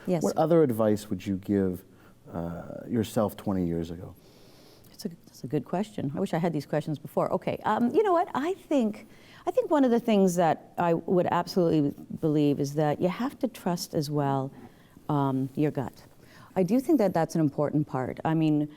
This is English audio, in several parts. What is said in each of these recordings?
Yes. What other advice would you give yourself 20 years ago? That's a good question. I wish I had these questions before. Okay, you know what? I think one of the things that I would absolutely believe is that you have to trust as well your gut. I do think that that's an important part. I mean,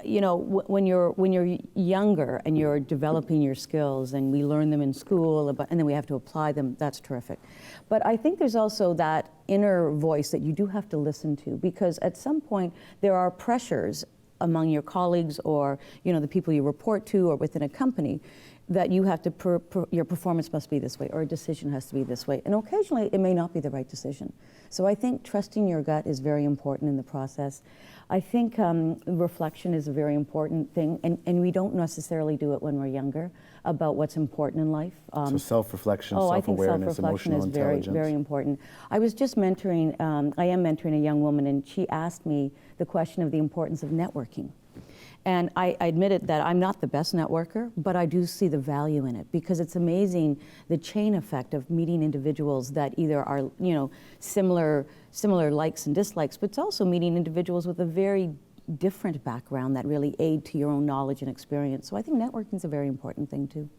you know, when you're younger and you're developing your skills, and we learn them in school, and then we have to apply them, that's terrific. But I think there's also that inner voice that you do have to listen to, because at some point there are pressures among your colleagues, or you know, the people you report to, or within a company, that you have to, your performance must be this way, or a decision has to be this way. And occasionally it may not be the right decision. So I think trusting your gut is very important in the process. I think reflection is a very important thing, and we don't necessarily do it when we're younger, about what's important in life. So self-reflection, I think self-awareness, self-reflection emotional is very, intelligence. very important. I was just mentoring, I am mentoring a young woman, and she asked me the question of the importance of networking. And I admitted that I'm not the best networker, but I do see the value in it, because it's amazing the chain effect of meeting individuals that either are, you know, similar likes and dislikes, but it's also meeting individuals with a very different background that really aid to your own knowledge and experience. So I think networking is a very important thing too.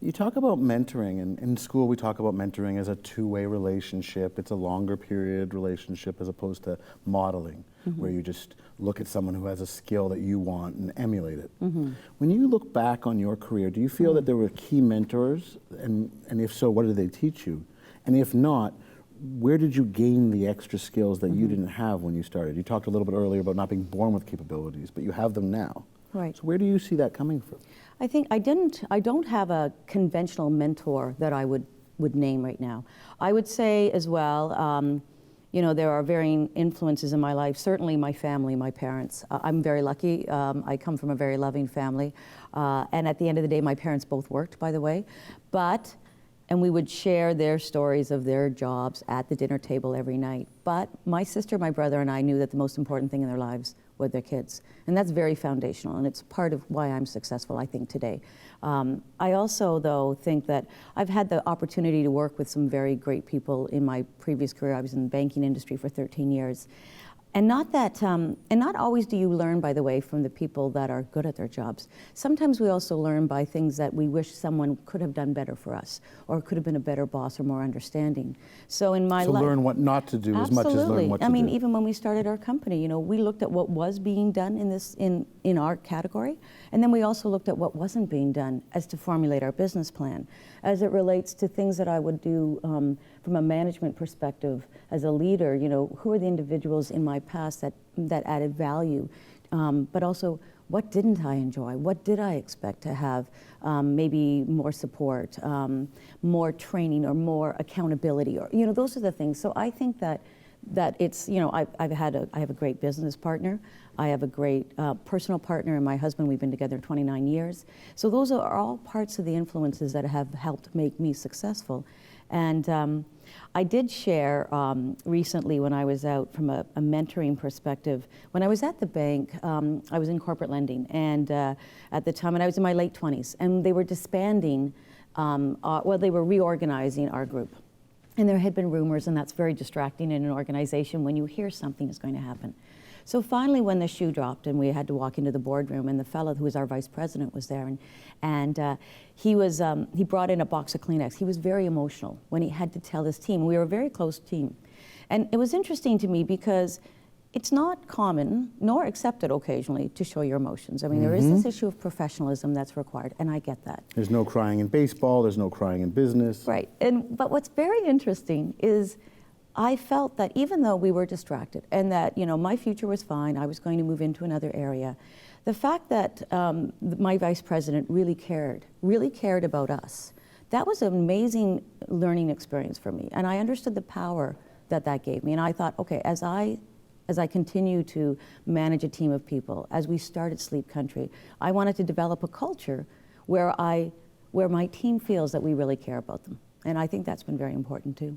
You talk about mentoring, and in school we talk about mentoring as a two-way relationship. It's a longer period relationship as opposed to modeling, where you just look at someone who has a skill that you want and emulate it. When you look back on your career, do you feel that there were key mentors, and if so, what did they teach you? And if not, where did you gain the extra skills that you didn't have when you started? You talked a little bit earlier about not being born with capabilities, but you have them now. Right. So where do you see that coming from? I think I don't have a conventional mentor that I would name right now. I would say as well, you know, there are varying influences in my life. Certainly my family, my parents. I'm very lucky. I come from a very loving family. And at the end of the day, my parents both worked, by the way. And we would share their stories of their jobs at the dinner table every night. But my sister, my brother, and I knew that the most important thing in their lives were their kids. And that's very foundational, and it's part of why I'm successful, I think, today. I also, though, think that I've had the opportunity to work with some very great people in my previous career. I was in the banking industry for 13 years. And not always do you learn, by the way, from the people that are good at their jobs. Sometimes we also learn by things that we wish someone could have done better for us, or could have been a better boss or more understanding. So in my life, learn what not to do as much as learn what to do. I mean, even when we started our company, you know, we looked at what was being done in our category, and then we also looked at what wasn't being done as to formulate our business plan. As it relates to things that I would do from a management perspective as a leader, you know, who are the individuals in my past that added value, but also what didn't I enjoy? What did I expect to have? Maybe more support, more training, or more accountability, or, you know, those are the things. So I think that it's, you know, I have a great business partner. I have a great personal partner, and my husband, we've been together 29 years. So those are all parts of the influences that have helped make me successful. And I did share recently, when I was out from a mentoring perspective, when I was at the bank, I was in corporate lending, and at the time, and I was in my late 20s, and they were disbanding, well, they were reorganizing our group. And there had been rumors, and that's very distracting in an organization when you hear something is going to happen. So finally, when the shoe dropped and we had to walk into the boardroom, and the fellow who was our vice president was there, and he brought in a box of Kleenex. He was very emotional when he had to tell his team. We were a very close team. And it was interesting to me, because it's not common, nor accepted occasionally, to show your emotions. I mean, there is this issue of professionalism that's required, and I get that. There's no crying in baseball, there's no crying in business. Right, but what's very interesting is I felt that even though we were distracted, and that, you know, my future was fine, I was going to move into another area, the fact that my vice president really cared about us, that was an amazing learning experience for me. And I understood the power that that gave me. And I thought, okay, as I continue to manage a team of people, as we started Sleep Country, I wanted to develop a culture where my team feels that we really care about them. And I think that's been very important too.